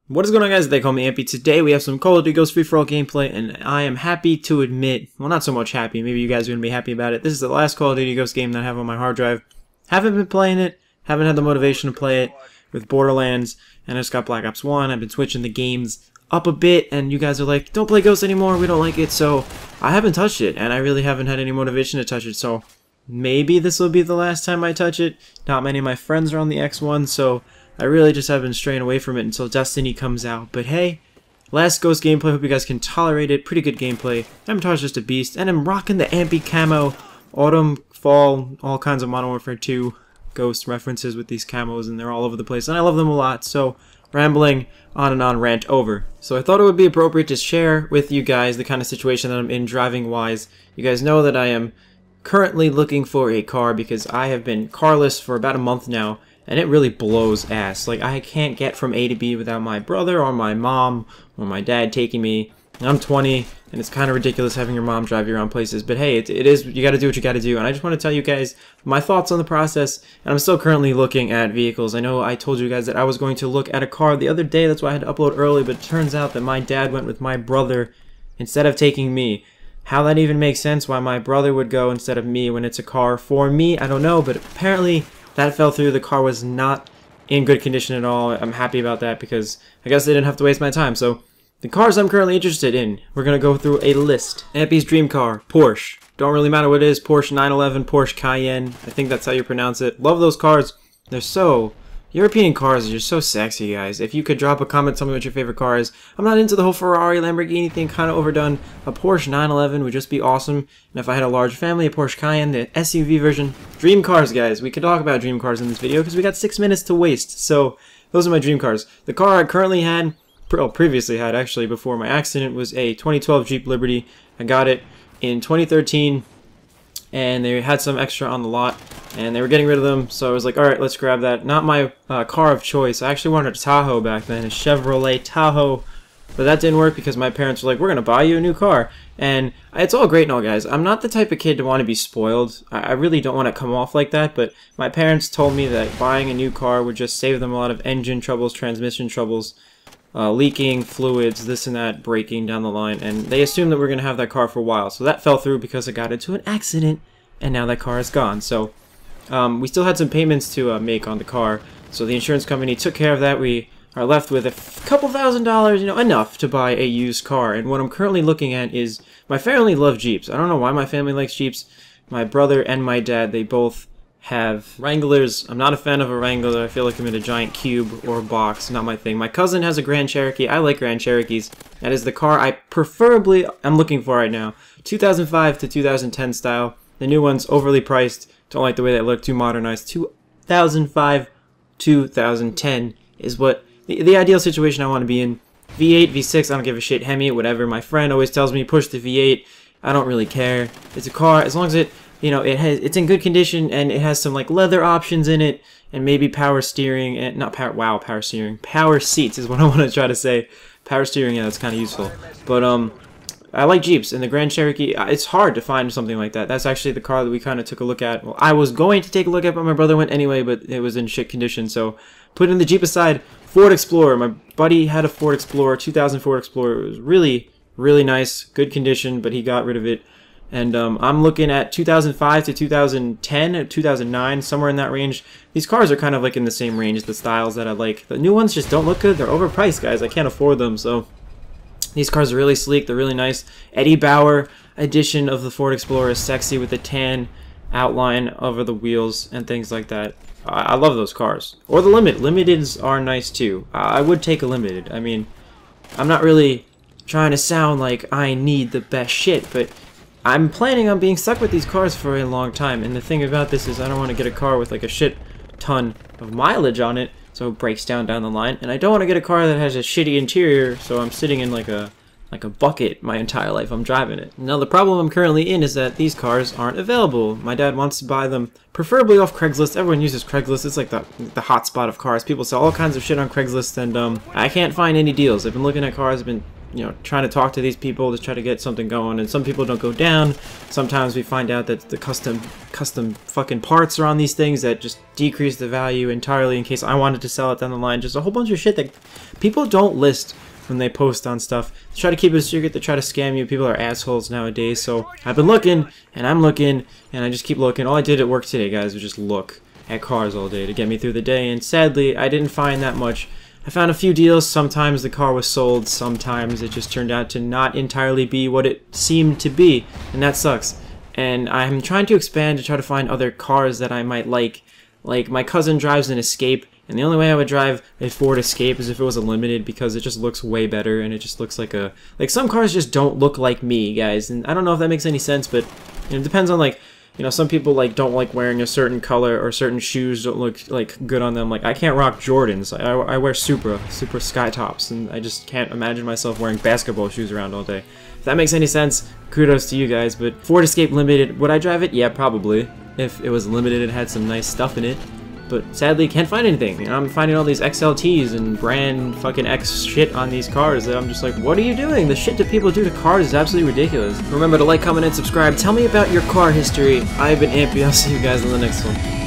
What is going on, guys? They call me Ampy. Today we have some Call of Duty Ghost free-for-all gameplay, and I am happy to admit, well, not so much happy, maybe you guys are going to be happy about it. This is the last Call of Duty Ghost game that I have on my hard drive. Haven't been playing it, haven't had the motivation to play it with Borderlands, and I just got Black Ops 1. I've been switching the games up a bit, and you guys are like, don't play Ghost anymore, we don't like it, so I haven't touched it, and I really haven't had any motivation to touch it, so maybe this will be the last time I touch it. Not many of my friends are on the X1, so I really just have been straying away from it until Destiny comes out. But hey, last Ghost gameplay, hope you guys can tolerate it. Pretty good gameplay. Avatar's just a beast, and I'm rocking the Ampy camo. Autumn, fall, all kinds of Modern Warfare 2 Ghost references with these camos, and they're all over the place, and I love them a lot. So, rambling on and on, rant over. So I thought it would be appropriate to share with you guys the kind of situation that I'm in driving-wise. You guys know that I am currently looking for a car because I have been carless for about a month now. And it really blows ass. Like, I can't get from A to B without my brother or my mom or my dad taking me. And I'm 20, and it's kind of ridiculous having your mom drive you around places. But hey, it is, you gotta do what you gotta do. And I just want to tell you guys my thoughts on the process. And I'm still currently looking at vehicles. I know I told you guys that I was going to look at a car the other day. That's why I had to upload early. But it turns out that my dad went with my brother instead of taking me. How that even makes sense, why my brother would go instead of me when it's a car for me, I don't know. But apparently that fell through. The car was not in good condition at all. I'm happy about that because I guess I didn't have to waste my time. So the cars I'm currently interested in, we're going to go through a list. Ampy's dream car, Porsche. Don't really matter what it is, Porsche 911, Porsche Cayenne. I think that's how you pronounce it. Love those cars. They're so... European cars are just so sexy, guys. If you could drop a comment, tell me what your favorite car is. I'm not into the whole Ferrari, Lamborghini thing, kind of overdone. A Porsche 911 would just be awesome. And if I had a large family, a Porsche Cayenne, the SUV version. Dream cars, guys. We could talk about dream cars in this video because we got 6 minutes to waste. So those are my dream cars. The car I currently had, previously had actually before my accident, was a 2012 Jeep Liberty. I got it in 2013. And they had some extra on the lot, and they were getting rid of them, so I was like, alright, let's grab that. Not my car of choice. I actually wanted a Tahoe back then, a Chevrolet Tahoe, but that didn't work because my parents were like, we're going to buy you a new car. And it's all great and all, guys. I'm not the type of kid to want to be spoiled. I really don't want to come off like that, but my parents told me that buying a new car would just save them a lot of engine troubles, transmission troubles, leaking, fluids, this and that, braking down the line, and they assumed that we're going to have that car for a while. So that fell through because I got into an accident, and now that car is gone. So we still had some payments to make on the car, so the insurance company took care of that. We are left with a couple $1,000s, you know, enough to buy a used car. And what I'm currently looking at is, my family loves Jeeps. I don't know why my family likes Jeeps. My brother and my dad, they both have Wranglers. I'm not a fan of a Wrangler. I feel like I'm in a giant cube or a box. Not my thing. My cousin has a Grand Cherokee. I like Grand Cherokees. That is the car I am looking for right now. 2005 to 2010 style. The new one's overly priced. Don't like the way they look. Too modernized. 2005, 2010 is what the ideal situation I want to be in. V8, V6, I don't give a shit. Hemi, whatever. My friend always tells me push the V8. I don't really care. It's a car as long as it, you know, it's in good condition and it has some like leather options in it and maybe power steering and not power. Wow, power steering. Power seats is what I want to try to say. Power steering, yeah, that's kind of useful. But I like Jeeps, and the Grand Cherokee, it's hard to find something like that. That's actually the car that we kind of took a look at. Well, I was going to take a look at, but my brother went anyway, but it was in shit condition. So putting the Jeep aside, Ford Explorer. My buddy had a Ford Explorer, 2000 Ford Explorer. It was really, really nice, good condition, but he got rid of it. And I'm looking at 2005 to 2010, or 2009, somewhere in that range. These cars are kind of like in the same range, the styles that I like. The new ones just don't look good. They're overpriced, guys. I can't afford them, so these cars are really sleek. They're really nice. Eddie Bauer edition of the Ford Explorer is sexy with the tan outline over the wheels and things like that. I love those cars. Or the Limiteds are nice too. I would take a Limited. I mean, I'm not really trying to sound like I need the best shit, but I'm planning on being stuck with these cars for a long time, and the thing about this is I don't want to get a car with like a shit ton of mileage on it, so it breaks down the line, and I don't want to get a car that has a shitty interior, so I'm sitting in like a bucket my entire life I'm driving it. Now the problem I'm currently in is that these cars aren't available. My dad wants to buy them, preferably off Craigslist. Everyone uses Craigslist. It's like the hot spot of cars. People sell all kinds of shit on Craigslist, and I can't find any deals. I've been looking at cars, I've been you know, trying to talk to these people to try to get something going, and some people don't go down. Sometimes we find out that the custom fucking parts are on these things that just decrease the value entirely in case I wanted to sell it down the line. Just a whole bunch of shit that people don't list when they post on stuff. They try to keep it a secret, they try to scam you. People are assholes nowadays. So I've been looking, and I'm looking, and I just keep looking. All I did at work today, guys, was just look at cars all day to get me through the day, and sadly I didn't find that much. I found a few deals. Sometimes the car was sold, sometimes it just turned out to not entirely be what it seemed to be, and that sucks. And I'm trying to expand to try to find other cars that I might like. Like, my cousin drives an Escape, and the only way I would drive a Ford Escape is if it was a limited, because it just looks way better, and it just looks like a... Like, some cars just don't look like me, guys, and I don't know if that makes any sense, but it depends on, like, you know, some people like don't like wearing a certain color, or certain shoes don't look like good on them. Like, I can't rock Jordans. I wear Supra sky tops, and I just can't imagine myself wearing basketball shoes around all day. If that makes any sense, kudos to you guys. But Ford Escape Limited, would I drive it? Yeah, probably. If it was limited and had some nice stuff in it. But sadly, can't find anything. You know, I'm finding all these XLTs and brand fucking X shit on these cars that I'm just like, what are you doing? The shit that people do to cars is absolutely ridiculous. Remember to like, comment, and subscribe. Tell me about your car history. I've been Ampy. I'll see you guys in the next one.